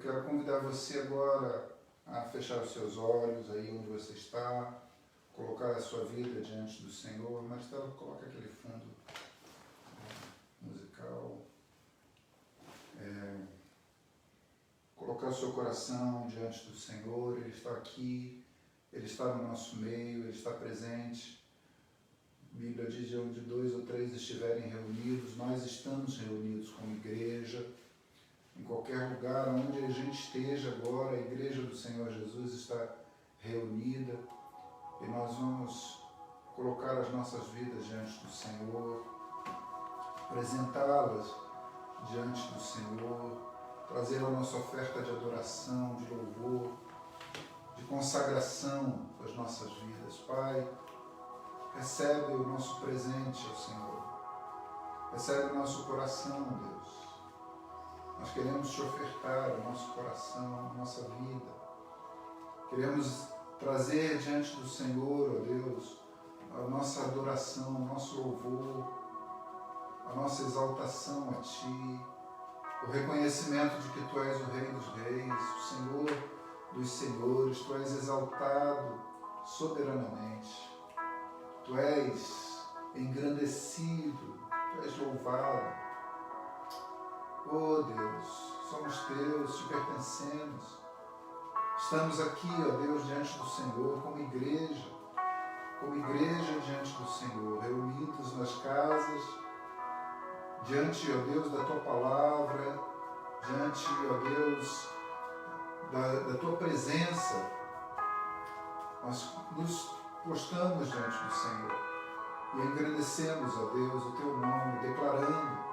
quero convidar você agora a fechar os seus olhos aí onde você está, colocar a sua vida diante do Senhor. Maristela, coloca aquele fundo musical. Colocar o seu coração diante do Senhor. Ele está aqui, Ele está no nosso meio, Ele está presente. A Bíblia diz que onde 2 ou 3 estiverem reunidos, nós estamos reunidos como igreja. Em qualquer lugar onde a gente esteja agora, a igreja do Senhor Jesus está reunida e nós vamos colocar as nossas vidas diante do Senhor, apresentá-las diante do Senhor, trazer a nossa oferta de adoração, de louvor, de consagração das nossas vidas. Pai, recebe o nosso presente ao Senhor, recebe o nosso coração, Deus. Nós queremos te ofertar o nosso coração, a nossa vida. Queremos trazer diante do Senhor, ó Deus, a nossa adoração, o nosso louvor, a nossa exaltação a Ti, o reconhecimento de que Tu és o Rei dos Reis, o Senhor dos Senhores, Tu és exaltado soberanamente, Tu és engrandecido, Tu és louvado. Oh Deus, somos Teus, Te pertencemos. Estamos aqui, ó Deus, diante do Senhor, como igreja diante do Senhor, reunidos nas casas, diante, ó Deus, da Tua palavra, diante, ó Deus, da Tua presença. Nós nos postamos diante do Senhor e agradecemos, ó Deus, o Teu nome, declarando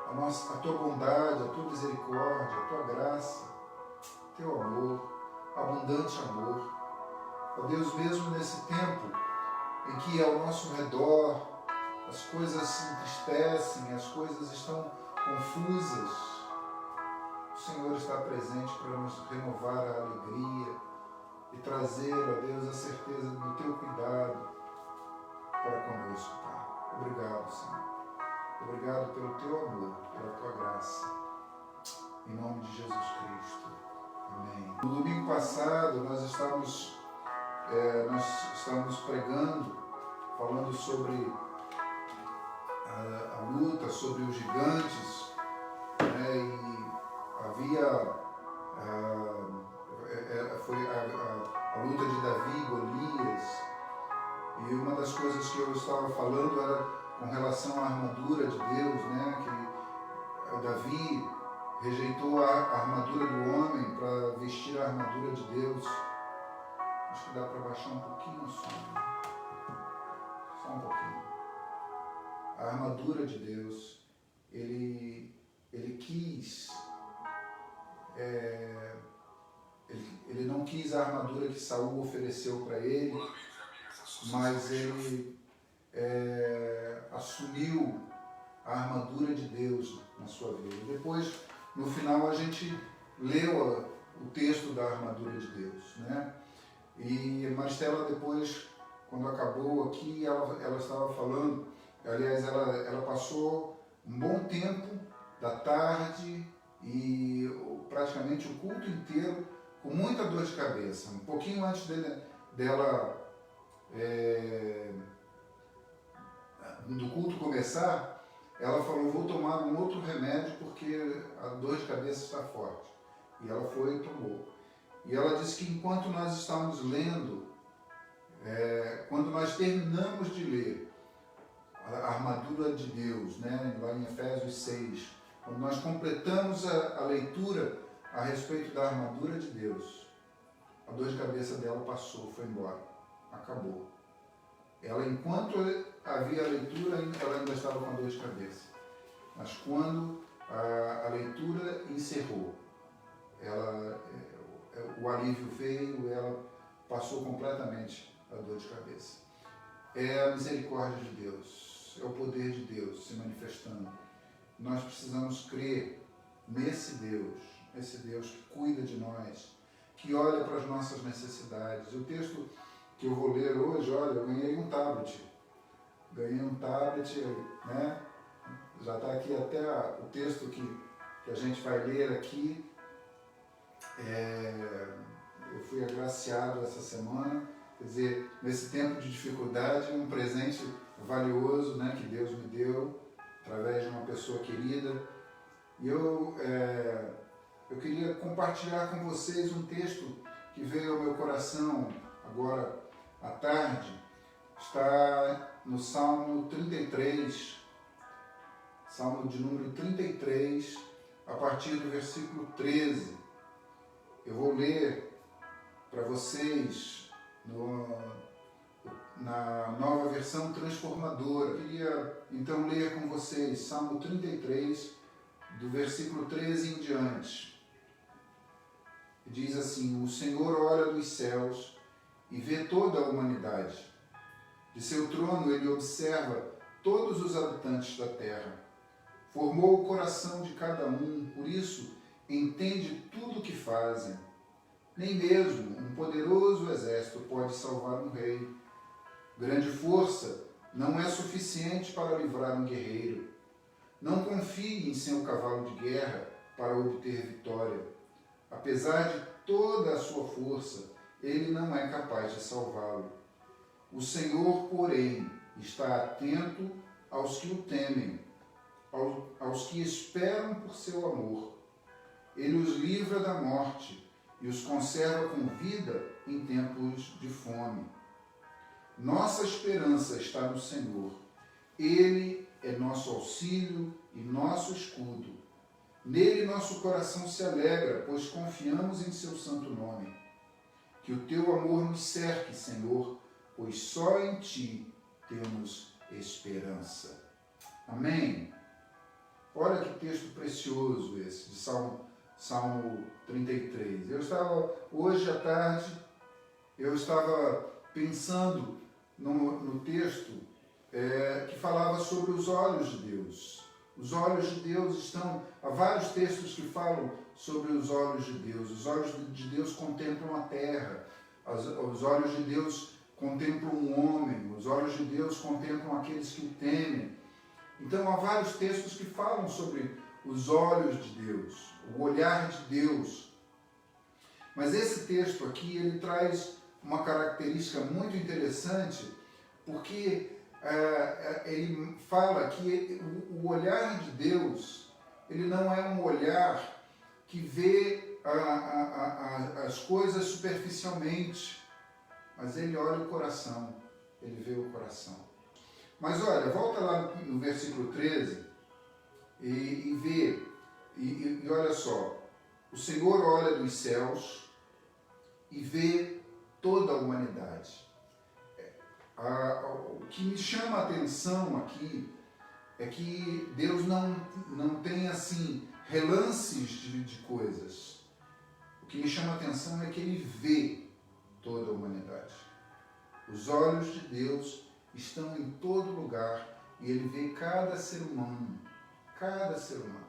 a Tua bondade, a Tua misericórdia, a Tua graça, Teu amor, abundante amor. Ó Deus, mesmo nesse tempo em que ao nosso redor as coisas se entristecem, as coisas estão confusas, o Senhor está presente para nos renovar a alegria e trazer, ó Deus, a certeza do Teu cuidado para conosco, Pai. Obrigado, Senhor. Obrigado pelo Teu amor, pela Tua graça. Em nome de Jesus Cristo. Amém. No domingo passado, nós estávamos pregando, falando sobre a luta, sobre os gigantes, né? E havia foi a luta de Davi e Golias. E uma das coisas que eu estava falando era com relação à armadura de Deus, né? Que Davi rejeitou a armadura do homem para vestir a armadura de Deus. Acho que dá para baixar um pouquinho o som. Só um pouquinho. A armadura de Deus, ele quis, ele não quis a armadura que Saul ofereceu para ele, mas ele assumiu a armadura de Deus na sua vida. Depois, no final, a gente leu o texto da armadura de Deus, né? E Maristela, depois, quando acabou aqui, ela estava falando, aliás, ela passou um bom tempo da tarde e praticamente o culto inteiro com muita dor de cabeça. Um pouquinho antes do culto começar, ela falou, vou tomar um outro remédio porque a dor de cabeça está forte. E ela foi e tomou. E ela disse que enquanto nós estávamos lendo, quando nós terminamos de ler a armadura de Deus, né, lá em Efésios 6, quando nós completamos a leitura a respeito da armadura de Deus, a dor de cabeça dela passou, foi embora, acabou. Ela, enquanto havia a leitura, ela ainda estava com a dor de cabeça. Mas quando a leitura encerrou, o alívio veio, ela passou completamente a dor de cabeça. É a misericórdia de Deus, é o poder de Deus se manifestando. Nós precisamos crer nesse Deus que cuida de nós, que olha para as nossas necessidades. O texto que eu vou ler hoje, olha, eu ganhei um tablet, né? Já está aqui até o texto que a gente vai ler aqui. agraciado essa semana. Quer dizer, nesse tempo de dificuldade, um presente valioso, né, que Deus me deu através de uma pessoa querida. E eu queria compartilhar com vocês um texto que veio ao meu coração agora à tarde. Está no Salmo 33, Salmo de número 33, a partir do versículo 13. Eu vou ler para vocês na nova versão transformadora. Eu queria então ler com vocês Salmo 33, do versículo 13 em diante. Diz assim: o Senhor olha dos céus e vê toda a humanidade. De seu trono ele observa todos os habitantes da terra. Formou o coração de cada um, por isso entende tudo o que fazem. Nem mesmo um poderoso exército pode salvar um rei. Grande força não é suficiente para livrar um guerreiro. Não confie em seu cavalo de guerra para obter vitória. Apesar de toda a sua força, ele não é capaz de salvá-lo. O Senhor, porém, está atento aos que o temem, aos que esperam por seu amor. Ele os livra da morte e os conserva com vida em tempos de fome. Nossa esperança está no Senhor. Ele é nosso auxílio e nosso escudo. Nele nosso coração se alegra, pois confiamos em seu santo nome. Que o teu amor nos cerque, Senhor, pois só em ti temos esperança. Amém? Olha que texto precioso esse, de Salmo 33. Hoje à tarde, eu estava pensando no texto que falava sobre os olhos de Deus. Os olhos de Deus há vários textos que falam sobre os olhos de Deus. Os olhos de Deus contemplam a terra, os olhos de Deus contemplam o homem, os olhos de Deus contemplam aqueles que o temem. Então, há vários textos que falam sobre os olhos de Deus, o olhar de Deus. Mas esse texto aqui, ele traz uma característica muito interessante, porque ele fala que o olhar de Deus, ele não é um olhar que vê as coisas superficialmente, mas ele olha o coração, ele vê o coração. Mas olha, volta lá no versículo 13 e vê, e olha só, o Senhor olha dos céus e vê toda a humanidade. O que me chama a atenção aqui é que Deus não tem assim relances de coisas. O que me chama a atenção é que Ele vê toda a humanidade. Os olhos de Deus estão em todo lugar e Ele vê cada ser humano. Cada ser humano.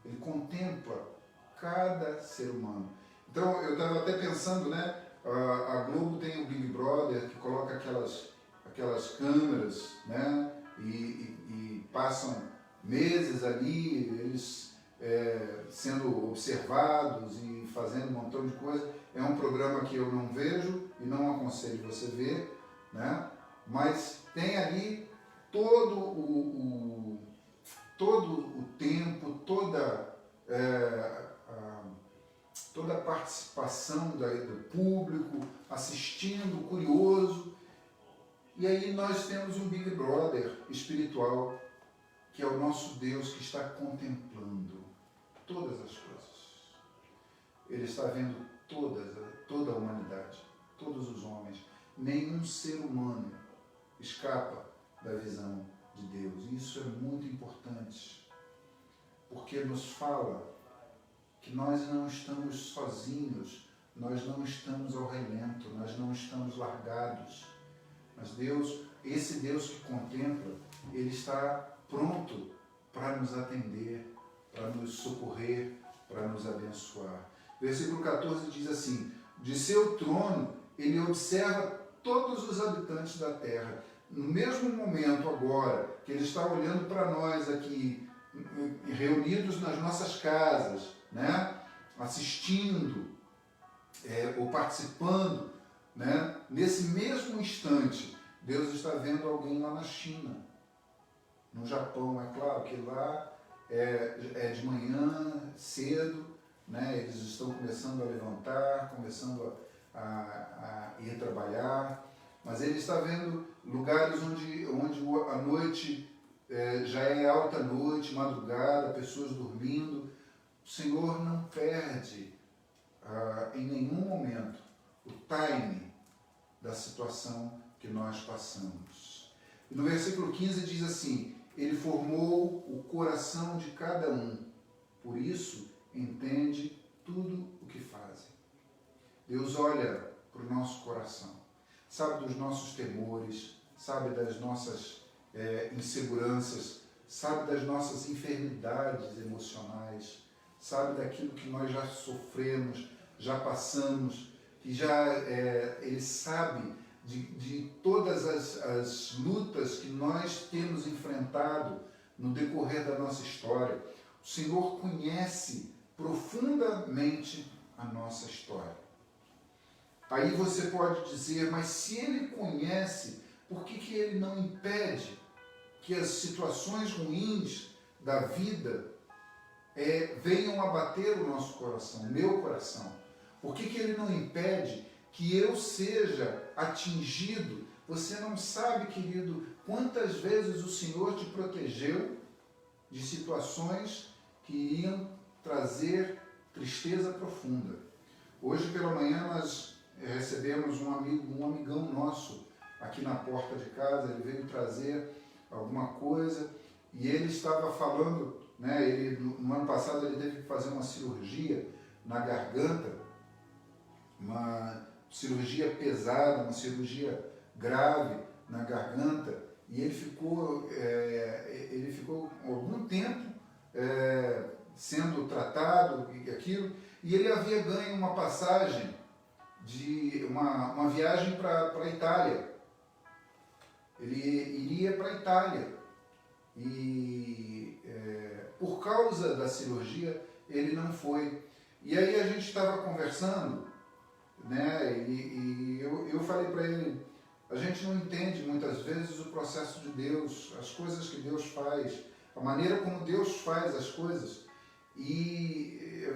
Ele contempla cada ser humano. Então, eu estava até pensando, né? A Globo tem o Big Brother, que coloca aquelas câmeras, né? E passam meses ali, eles sendo observados e fazendo um montão de coisa. É um programa que eu não vejo e não aconselho você ver, né? Mas tem ali todo o tempo, toda a participação do público, assistindo, curioso. E aí nós temos um Big Brother espiritual, que é o nosso Deus que está contemplando todas as coisas. Ele está vendo toda a humanidade, todos os homens. Nenhum ser humano escapa da visão de Deus. E isso é muito importante, porque nos fala que nós não estamos sozinhos, nós não estamos ao relento, nós não estamos largados. Mas Deus, esse Deus que contempla, Ele está pronto para nos atender, para nos socorrer, para nos abençoar. Versículo 14 diz assim: de seu trono Ele observa todos os habitantes da terra. No mesmo momento agora que Ele está olhando para nós aqui, reunidos nas nossas casas, né? Assistindo, ou participando, né? Nesse mesmo instante, Deus está vendo alguém lá na China, no Japão. É claro que lá é de manhã, cedo, né? Eles estão começando a levantar, começando a ir trabalhar, mas ele está vendo lugares onde a noite já é alta noite, madrugada, pessoas dormindo. O Senhor não perde em nenhum momento o timing da situação que nós passamos. E no versículo 15 diz assim: Ele formou o coração de cada um, por isso entende tudo o que fazem. Deus olha para o nosso coração, sabe dos nossos temores, sabe das nossas inseguranças, sabe das nossas enfermidades emocionais, sabe daquilo que nós já sofremos, já passamos, que Ele sabe de todas as lutas que nós temos enfrentado no decorrer da nossa história. O Senhor conhece profundamente a nossa história. Aí você pode dizer, mas se Ele conhece, por que Ele não impede que as situações ruins da vida venham abater o nosso coração, o meu coração? Por que Ele não impede que eu seja atingido? Você não sabe, querido, quantas vezes o Senhor te protegeu de situações que iriam trazer tristeza profunda. Hoje pela manhã nós recebemos um amigão nosso aqui na porta de casa. Ele veio trazer alguma coisa e ele estava falando, né, no ano passado ele teve que fazer uma cirurgia na garganta, uma cirurgia pesada, uma cirurgia grave na garganta, e ele ficou algum tempo sendo tratado e aquilo, e ele havia ganho uma passagem de uma viagem para a Itália. Ele iria para a Itália e por causa da cirurgia ele não foi. E aí a gente estava conversando, né? E eu falei para ele, a gente não entende muitas vezes o processo de Deus, as coisas que Deus faz, a maneira como Deus faz as coisas. E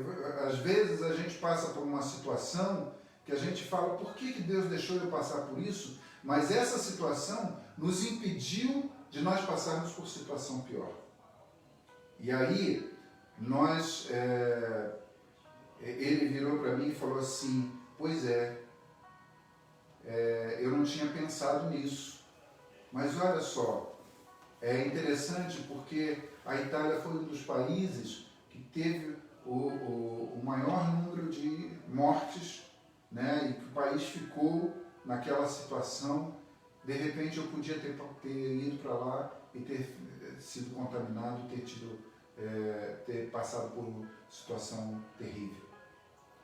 às vezes a gente passa por uma situação que a gente fala, por que Deus deixou eu passar por isso? Mas essa situação nos impediu de nós passarmos por situação pior. E aí, ele virou para mim e falou assim, pois eu não tinha pensado nisso. Mas olha só, é interessante porque a Itália foi um dos países que teve o maior número de mortes, né, e que o país ficou naquela situação. De repente eu podia ter ido para lá e ter sido contaminado, ter passado por uma situação terrível.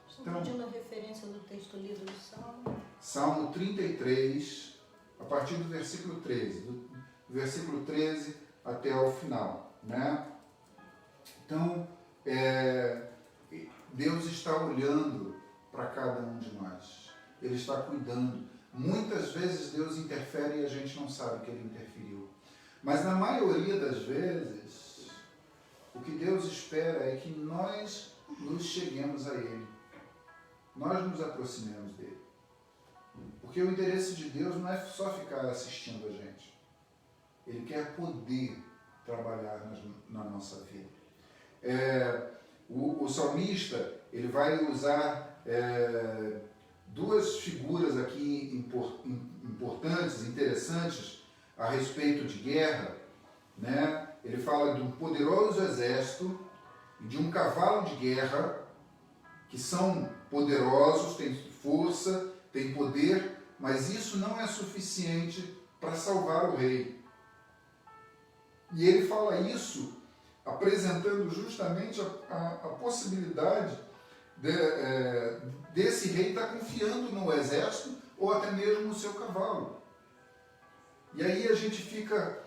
Estou pedindo a referência do texto lido do Salmo. Salmo 33, a partir do versículo 13, do versículo 13 até o final, né? Então, Deus está olhando para cada um de nós. Ele está cuidando. Muitas vezes Deus interfere e a gente não sabe que Ele interferiu. Mas na maioria das vezes, o que Deus espera é que nós nos cheguemos a Ele. Nós nos aproximemos dEle. Porque o interesse de Deus não é só ficar assistindo a gente. Ele quer poder trabalhar na nossa vida. O salmista, ele vai usar duas figuras aqui importantes, interessantes, a respeito de guerra, né? Ele fala de um poderoso exército e de um cavalo de guerra, que são poderosos, têm força, têm poder, mas isso não é suficiente para salvar o rei. E ele fala isso apresentando justamente a possibilidade desse rei estar confiando no exército ou até mesmo no seu cavalo. E aí a gente fica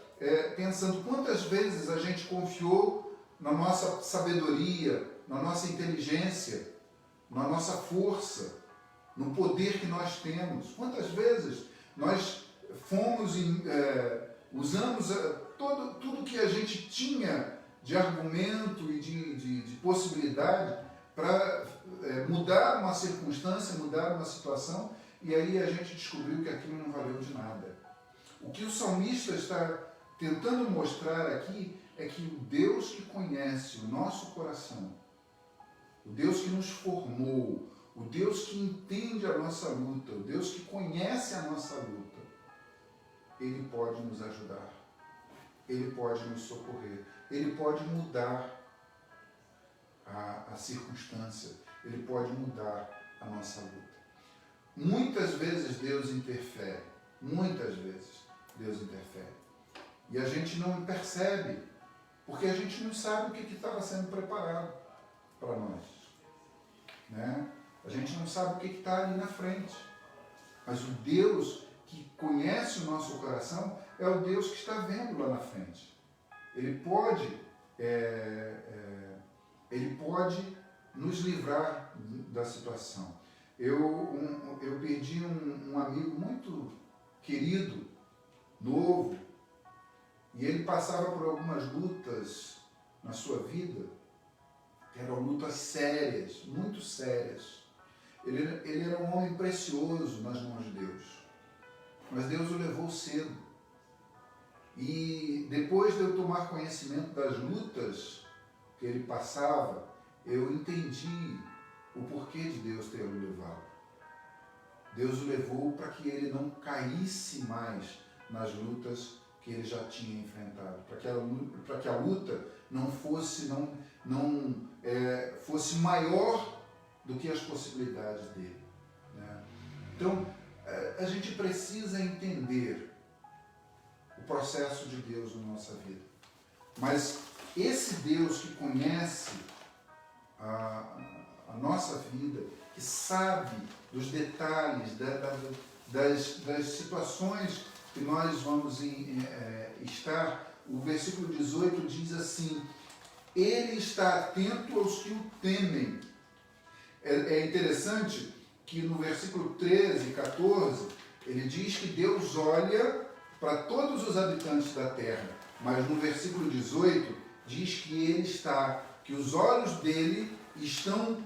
pensando quantas vezes a gente confiou na nossa sabedoria, na nossa inteligência, na nossa força, no poder que nós temos. Quantas vezes nós usamos tudo que a gente tinha de argumento e de possibilidade para mudar uma circunstância, mudar uma situação, e aí a gente descobriu que aquilo não valeu de nada. O que o salmista está tentando mostrar aqui é que o Deus que conhece o nosso coração, o Deus que nos formou, o Deus que entende a nossa luta, o Deus que conhece a nossa luta, Ele pode nos ajudar, Ele pode nos socorrer, Ele pode mudar a circunstância, Ele pode mudar a nossa luta. Muitas vezes Deus interfere, muitas vezes Deus interfere. E a gente não percebe, porque a gente não sabe o que estava sendo preparado para nós. Né? A gente não sabe o que está ali na frente. Mas o Deus que conhece o nosso coração é o Deus que está vendo lá na frente. Ele pode nos livrar da situação. Eu perdi um amigo muito querido, novo, e ele passava por algumas lutas na sua vida, que eram lutas sérias, muito sérias. Ele era um homem precioso nas mãos de Deus, mas Deus o levou cedo. E depois de eu tomar conhecimento das lutas que ele passava, eu entendi o porquê de Deus ter o levado. Deus o levou para que ele não caísse mais nas lutas que ele já tinha enfrentado, para que a luta não fosse maior do que as possibilidades dele. Né? Então, a gente precisa entender o processo de Deus na nossa vida. Mas esse Deus que conhece a nossa vida, que sabe dos detalhes, das situações que nós vamos estar, o versículo 18 diz assim: Ele está atento aos que o temem. É interessante que no versículo 13 e 14, ele diz que Deus olha para todos os habitantes da terra, mas no versículo 18 diz que os olhos dele estão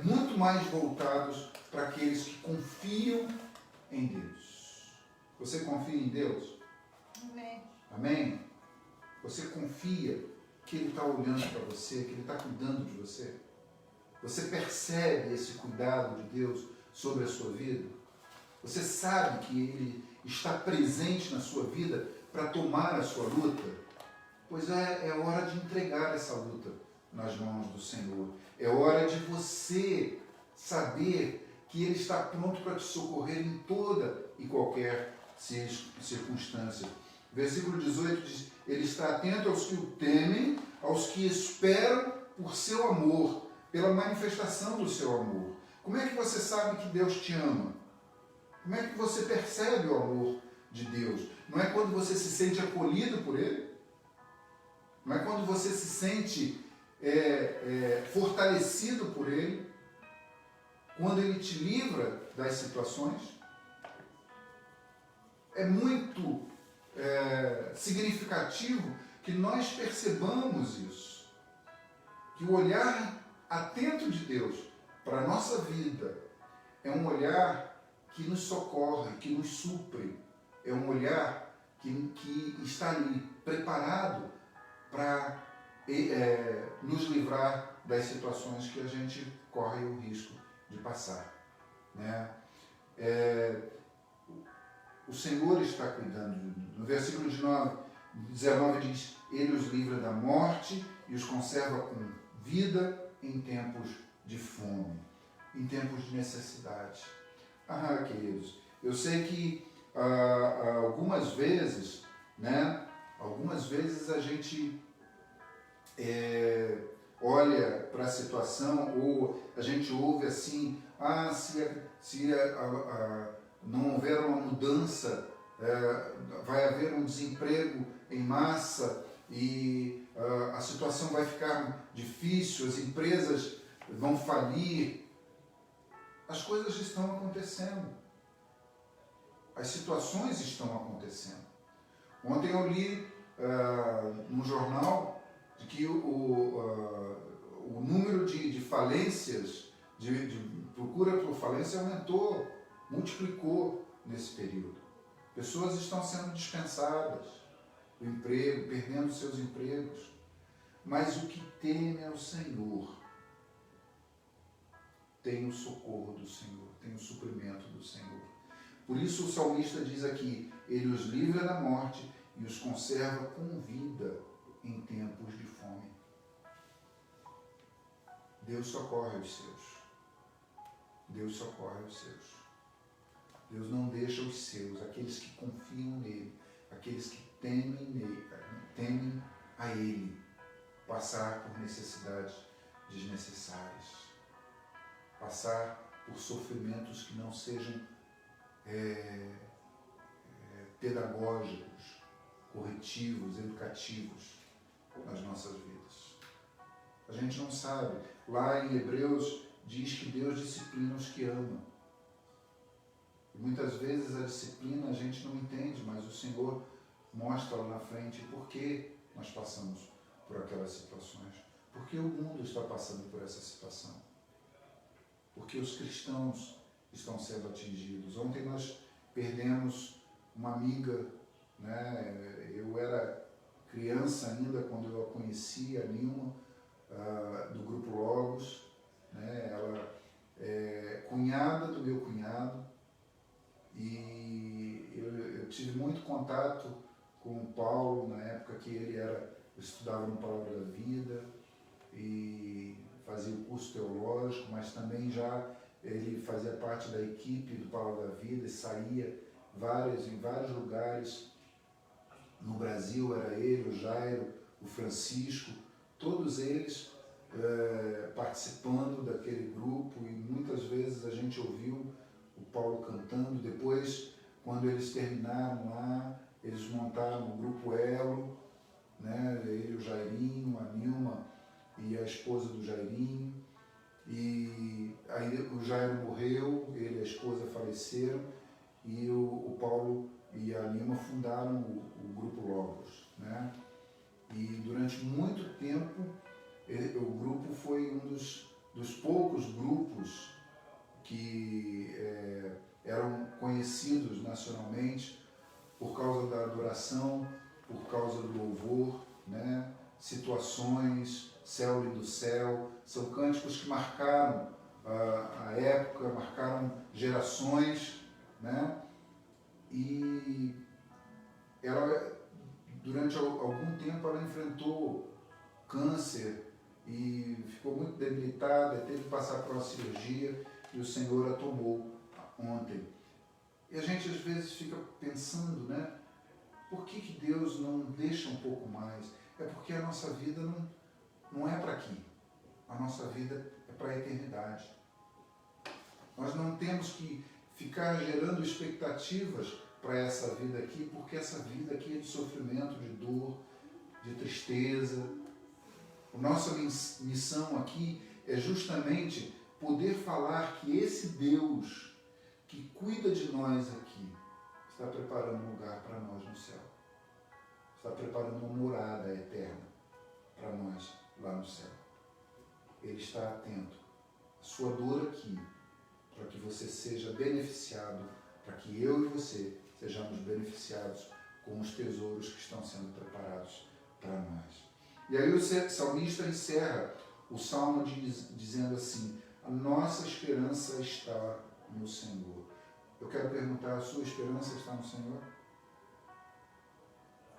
muito mais voltados para aqueles que confiam em Deus. Você confia em Deus? Amém. Amém? Você confia que Ele está olhando para você, que Ele está cuidando de você? Você percebe esse cuidado de Deus sobre a sua vida? Você sabe que Ele está presente na sua vida para tomar a sua luta? Pois é hora de entregar essa luta nas mãos do Senhor. É hora de você saber que Ele está pronto para te socorrer em toda e qualquer circunstância. Versículo 18 diz: Ele está atento aos que o temem, aos que esperam por seu amor, pela manifestação do seu amor. Como é que você sabe que Deus te ama? Como é que você percebe o amor de Deus? Não é quando você se sente acolhido por Ele? Não é quando você se sente fortalecido por Ele? Quando Ele te livra das situações? É muito significativo que nós percebamos isso. Que o olhar atento de Deus para a nossa vida é um olhar que nos socorre, que nos supre. É um olhar que está ali preparado para nos livrar das situações que a gente corre o risco de passar. Né? O Senhor está cuidando. No versículo 19 diz: Ele os livra da morte e os conserva com vida em tempos de fome, em tempos de necessidade. Queridos, eu sei que algumas vezes a gente olha para a situação, ou a gente ouve assim: se não houver uma mudança, vai haver um desemprego em massa e a situação vai ficar difícil, as empresas vão falir. As coisas estão acontecendo. As situações estão acontecendo. Ontem eu li no jornal de que o número de falências, de procura por falência aumentou, multiplicou nesse período. Pessoas estão sendo dispensadas do emprego, perdendo seus empregos. Mas o que teme ao Senhor tem o socorro do Senhor, tem o suprimento do Senhor. Por isso o salmista diz aqui, ele os livra da morte e os conserva com vida em tempos de fome. Deus socorre os seus. Deus socorre os seus. Deus não deixa os seus, aqueles que confiam nele, aqueles que temem a ele, passar por necessidades desnecessárias, passar por sofrimentos que não sejam pedagógicos, corretivos, educativos nas nossas vidas. A gente não sabe. Lá em Hebreus diz que Deus disciplina os que ama. E muitas vezes a disciplina a gente não entende, mas o Senhor mostra lá na frente por que nós passamos por aquelas situações. Por que o mundo está passando por essa situação? Porque os cristãos estão sendo atingidos. Ontem nós perdemos uma amiga, né? Eu era criança ainda quando eu a conheci, a Nilma, do Grupo Logos, né? Ela é cunhada do meu cunhado, e eu tive muito contato com o Paulo na época que ele estudava no Palavra da Vida e fazia o curso teológico, mas também já ele fazia parte da equipe do Palavra da Vida e saía em vários lugares no Brasil. Era ele, o Jairo, o Francisco, todos eles participando daquele grupo, e muitas vezes a gente ouviu o Paulo cantando. Depois, quando eles terminaram lá, eles montaram o Grupo Elo, né? Ele, o Jairinho, a Nilma e a esposa do Jairinho. E aí o Jairo morreu, ele e a esposa faleceram, e o Paulo e a Nilma fundaram o Grupo Logos, né? E durante muito tempo o grupo foi um dos poucos grupos que eram conhecidos nacionalmente por causa da adoração, por causa do louvor, né? Situações, Céu e do Céu, são cânticos que marcaram a época, marcaram gerações, né? E ela, durante algum tempo, ela enfrentou câncer e ficou muito debilitada, teve que passar por uma cirurgia, e o Senhor a tomou ontem. E a gente às vezes fica pensando, né? Por que Deus não deixa um pouco mais? É porque a nossa vida não é para aqui. A nossa vida é para a eternidade. Nós não temos que ficar gerando expectativas para essa vida aqui, porque essa vida aqui é de sofrimento, de dor, de tristeza. A nossa missão aqui é justamente poder falar que esse Deus que cuida de nós aqui está preparando um lugar para nós no céu. Está preparando uma morada eterna para nós lá no céu. Ele está atento à sua dor aqui, para que você seja beneficiado, para que eu e você sejamos beneficiados com os tesouros que estão sendo preparados para nós. E aí o salmista encerra o salmo dizendo assim: a nossa esperança está no Senhor. Eu quero perguntar, a sua esperança está no Senhor?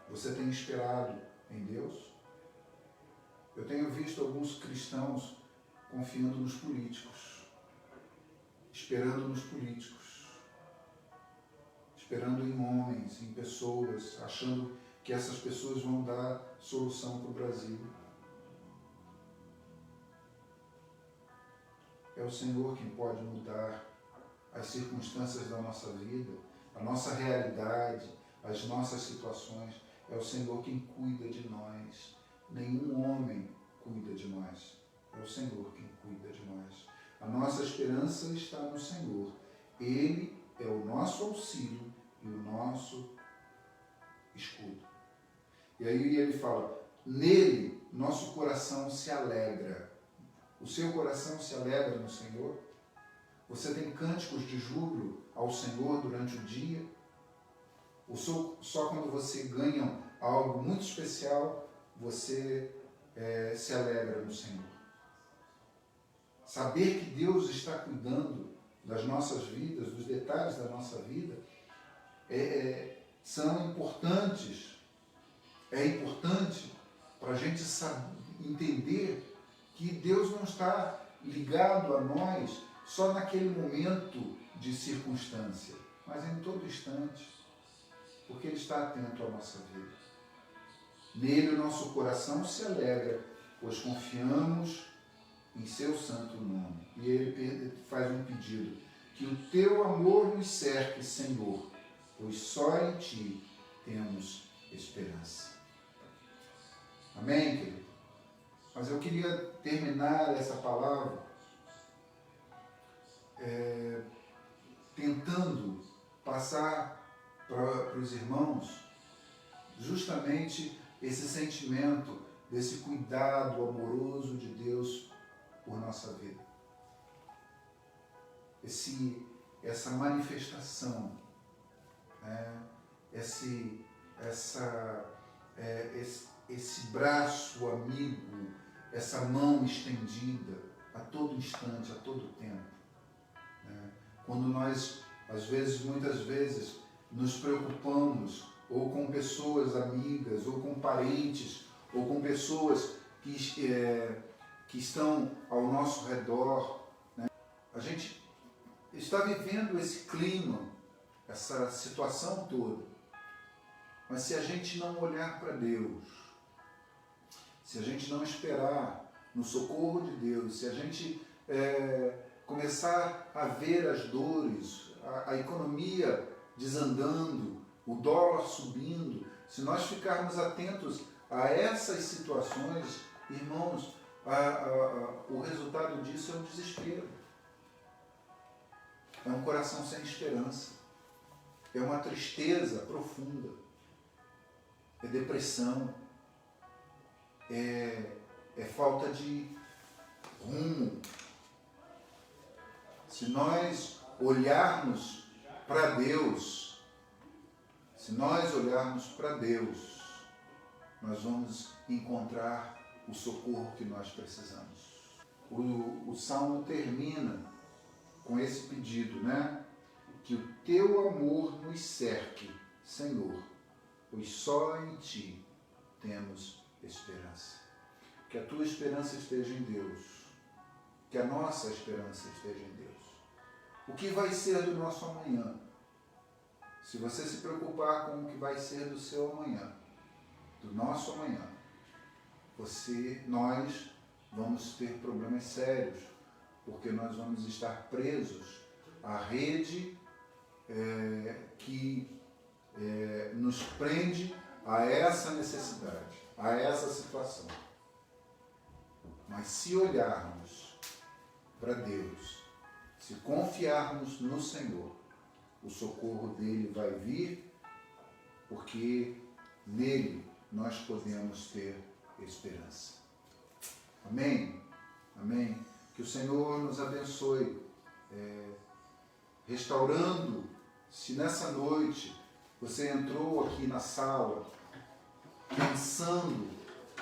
Você tem esperado em Deus? Eu tenho visto alguns cristãos confiando nos políticos, esperando nos políticos, esperando em homens, em pessoas, achando que essas pessoas vão dar solução para o Brasil. É o Senhor quem pode mudar as circunstâncias da nossa vida, a nossa realidade, as nossas situações. É o Senhor quem cuida de nós. Nenhum homem cuida de nós. É o Senhor quem cuida de nós. A nossa esperança está no Senhor. Ele é o nosso auxílio e o nosso escudo. E aí ele fala, nele nosso coração se alegra. O seu coração se alegra no Senhor? Você tem cânticos de júbilo ao Senhor durante o dia? Ou só quando você ganha algo muito especial, você se alegra no Senhor? Saber que Deus está cuidando das nossas vidas, dos detalhes da nossa vida, são importantes. É importante para a gente entender que Deus não está ligado a nós só naquele momento de circunstância, mas em todo instante, porque Ele está atento à nossa vida. Nele o nosso coração se alegra, pois confiamos em seu santo nome. E ele faz um pedido, que o teu amor nos cerque, Senhor, pois só em ti temos esperança. Amém, querido? Mas eu queria terminar essa palavra tentando passar para os irmãos justamente esse sentimento, desse cuidado amoroso de Deus por nossa vida. Essa manifestação, esse braço amigo, essa mão estendida a todo instante, a todo tempo. Quando nós, muitas vezes, nos preocupamos ou com pessoas amigas, ou com parentes, ou com pessoas que estão ao nosso redor, a gente está vivendo esse clima, essa situação toda. Mas se a gente não olhar para Deus, se a gente não esperar no socorro de Deus, se a gente começar a ver as dores, a economia desandando, o dólar subindo, se nós ficarmos atentos a essas situações, irmãos, o resultado disso é um desespero. É um coração sem esperança. É uma tristeza profunda. É depressão. É falta de rumo. Se nós olharmos para Deus, nós vamos encontrar o socorro que nós precisamos. O Salmo termina com esse pedido, que o teu amor nos cerque, Senhor, pois só em ti temos esperança. Que a tua esperança esteja em Deus, que a nossa esperança esteja em Deus. O que vai ser do nosso amanhã? Se você se preocupar com o que vai ser do seu amanhã, do nosso amanhã, nós vamos ter problemas sérios, porque nós vamos estar presos à rede que nos prende a essa necessidade, a essa situação. Mas se olharmos para Deus, se confiarmos no Senhor, o socorro dele vai vir, porque nele nós podemos ter esperança. Amém? Amém? Que o Senhor nos abençoe, restaurando, se nessa noite você entrou aqui na sala, pensando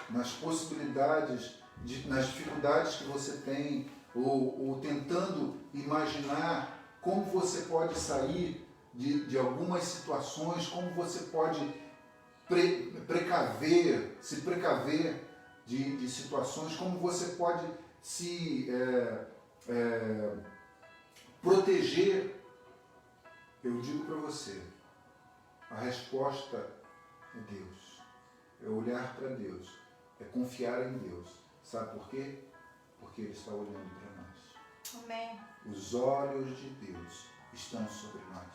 nas possibilidades, nas dificuldades que você tem, ou tentando imaginar como você pode sair de algumas situações, como você pode se precaver de situações, como você pode se proteger. Eu digo para você, a resposta é Deus, é olhar para Deus, é confiar em Deus. Sabe por quê? Porque Ele está olhando para nós. Amém. Os olhos de Deus estão sobre nós.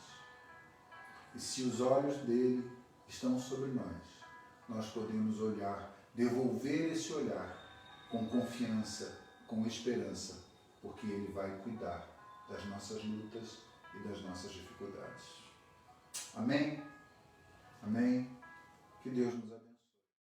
E se os olhos dele estão sobre nós, nós podemos olhar, devolver esse olhar com confiança, com esperança porque Ele vai cuidar das nossas lutas e das nossas dificuldades. Amém? Amém? Que Deus nos abençoe.